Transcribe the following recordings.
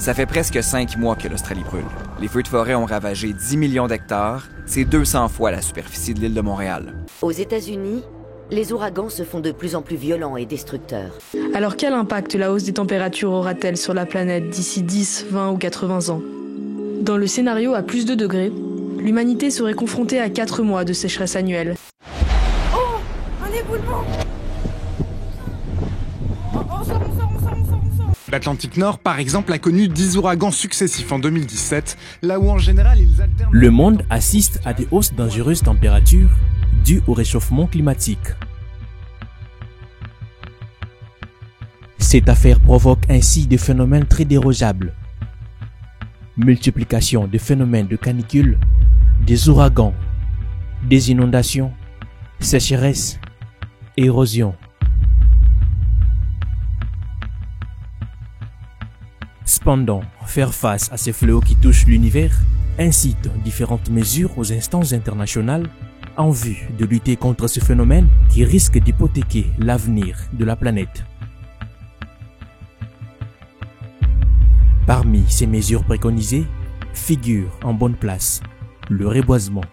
Ça fait presque 5 mois que l'Australie brûle. Les feux de forêt ont ravagé 10 millions d'hectares. C'est 200 fois la superficie de l'île de Montréal. Aux États-Unis, les ouragans se font de plus en plus violents et destructeurs. Alors quel impact la hausse des températures aura-t-elle sur la planète d'ici 10, 20 ou 80 ans? Dans le scénario à plus de degrés, l'humanité serait confrontée à 4 mois de sécheresse annuelle. Oh, un éboulement! On sort. L'Atlantique Nord, par exemple, a connu 10 ouragans successifs en 2017, là où en général ils alternent... Le monde assiste à des hausses dangereuses températures dues au réchauffement climatique. Cette affaire provoque ainsi des phénomènes très dérogeables. Multiplication de phénomènes de canicule, des ouragans, des inondations, sécheresse, érosion. Cependant, faire face à ces fléaux qui touchent l'univers incite différentes mesures aux instances internationales en vue de lutter contre ce phénomène qui risque d'hypothéquer l'avenir de la planète. Parmi ces mesures préconisées figure en bonne place le reboisement.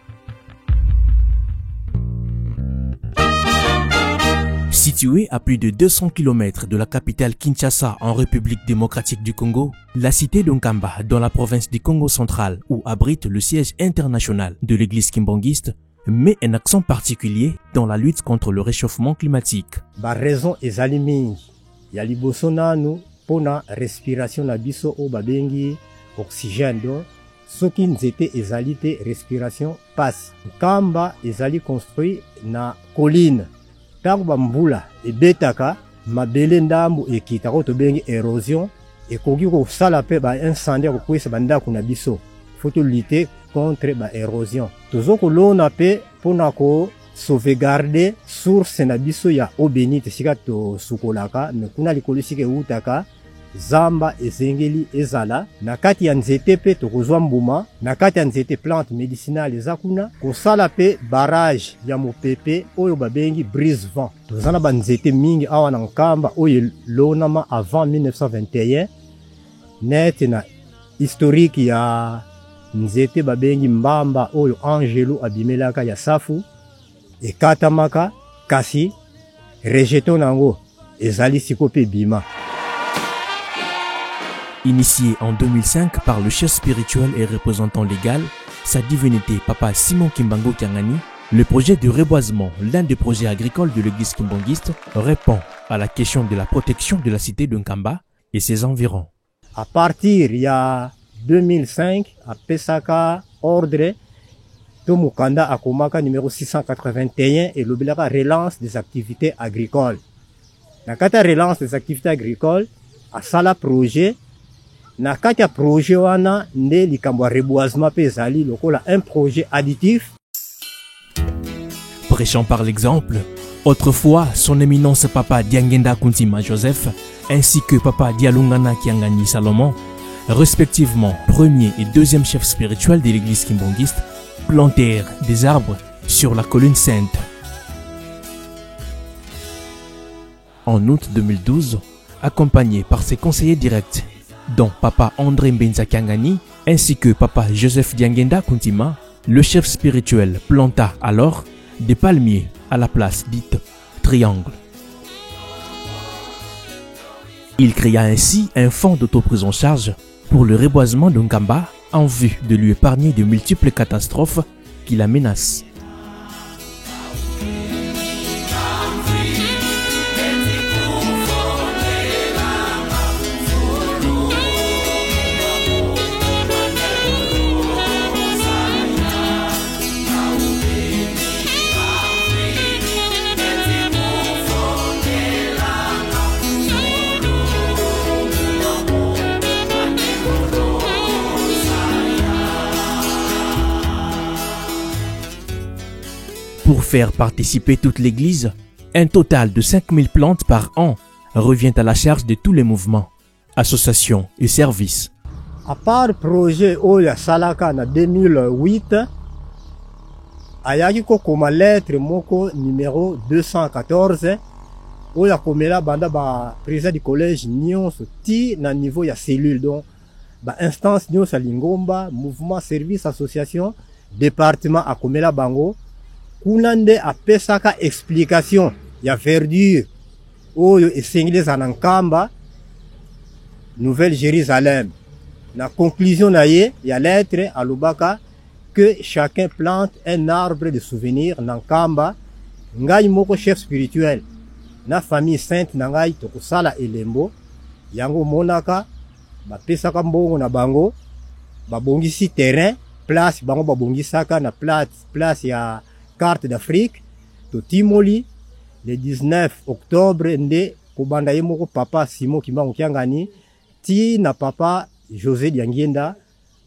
Située à plus de 200 km de la capitale Kinshasa en République démocratique du Congo, la cité d'Nkamba dans la province du Congo central où abrite le siège international de l'église kimbangiste met un accent particulier dans la lutte contre le réchauffement climatique. Ba raison ezali mingi ya liboso nanu pona respiration na biso o babengi oxygène do soki nzete ezali te respiration passe. Nkamba ezali construit na colline. Tango bambula ebetaka mabele ndambu ekita ko tobengi érosion ekoki kosala pe ba incendie kokwisa bandako na biso. Faut lutter contre ba érosion. Tozokolona pe pona ko sauvegarder source na biso ya eau bénite sika to sukolaka me kuna likolo sika utaka zamba ezengeli ezala na kati ya nzete pe tokozwa mbuma na kati ya nzete plante médicinale eza kuna kosala pe barrage ya mopepe oyo babengi brise vent. Tozana ba nzete mingi awa na Nkamba oyo lonama avant 1921 net na historique ya nzete babengi mbamba oyo Angelo abimelaka ya safu ekatamaka kasi rejeton nango ezali sikope bima. Initié en 2005 par le chef spirituel et représentant légal, sa divinité Papa Simon Kimbangu Kyangani, le projet de reboisement, l'un des projets agricoles de l'église kimbangiste, répond à la question de la protection de la cité de Nkamba et ses environs. À partir il y a 2005, à Pesaka, ordre, Tomukanda Akomaka numéro 681 et l'Obelaka relance des activités agricoles. La Kata relance des activités agricoles, à Sala projet, na kati ya projet wana nde likambo reboisement pe ezali lokola un projet additif. Prêchant par l'exemple, autrefois son éminence Papa Diangenda Kuntima Joseph ainsi que Papa Dialungana Kiangani Salomon, respectivement premier et deuxième chef spirituel de l'église kimbangiste, plantèrent des arbres sur la colline sainte. En août 2012, accompagné par ses conseillers directs, dont Papa André Mbenza Kiangani ainsi que Papa Joseph Diangenda Kuntima, le chef spirituel planta alors des palmiers à la place dite Triangle. Il créa ainsi un fonds d'autoprise en charge pour le reboisement de Nkamba en vue de lui épargner de multiples catastrophes qui la menacent. Pour faire participer toute l'église, un total de 5000 plantes par an revient à la charge de tous les mouvements, associations et services. À part projet Oya Salaka en 2008, ayaki kokoma lettre moko numéro 214 Oya komela banda ba président du collège nyonso ti na niveau ya cellule donc ba instance nyonso lingomba, mouvement, service, association, département akomela bango, kuna nde apesaka explication ya verdure oyo esengeli na nkamba Nouvelle Jérusalem. La conclusion na ye ya lettre alobaka que chacun plante un arbre de souvenir na nkamba. Ngai moko chef spirituel na famille sainte na ngai tokosala elembo yango monaka bapesaka mbongo na bango babongisi terrain place bango babongisaka na place ya carte d'Afrique to timoli le 19 octobre nde kobanda ye moko papa Simon Kimbangu Kiangani ti na papa José Diangienda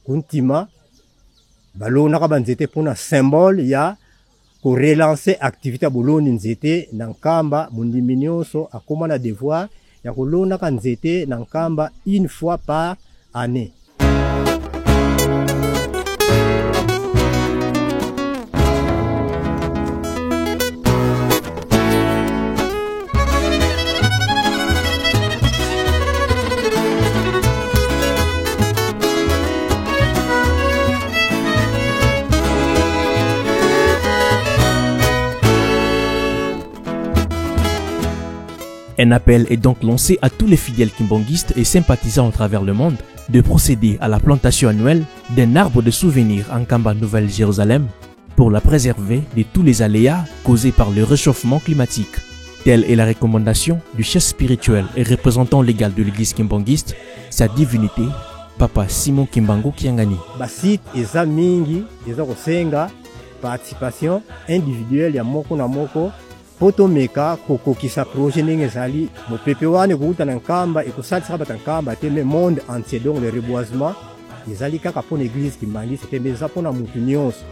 kuntima balonaka banzete pona symbole ya pour relancer activité boloni nzete na nkamba mundimi nyonso akoma na devoir ya kolona ka nzete na nkamba une fois par année. Un appel est donc lancé à tous les fidèles kimbanguistes et sympathisants à travers le monde de procéder à la plantation annuelle d'un arbre de souvenir en Nkamba Nouvelle-Jérusalem pour la préserver de tous les aléas causés par le réchauffement climatique. Telle est la recommandation du chef spirituel et représentant légal de l'église kimbanguiste, sa divinité, Papa Simon Kimbangu Kiangani. Basit eza mingi, eza kosenga participation individuelle ya moko na moko poto meka kokokisa projet ndenge ezali mopepe wane kouta na nkamba ekosalisaka bata nkamba te mais monde entier, donc le reboisement ezali kaka mpona église kimbanguiste te mais eza mpona mutu nyonso.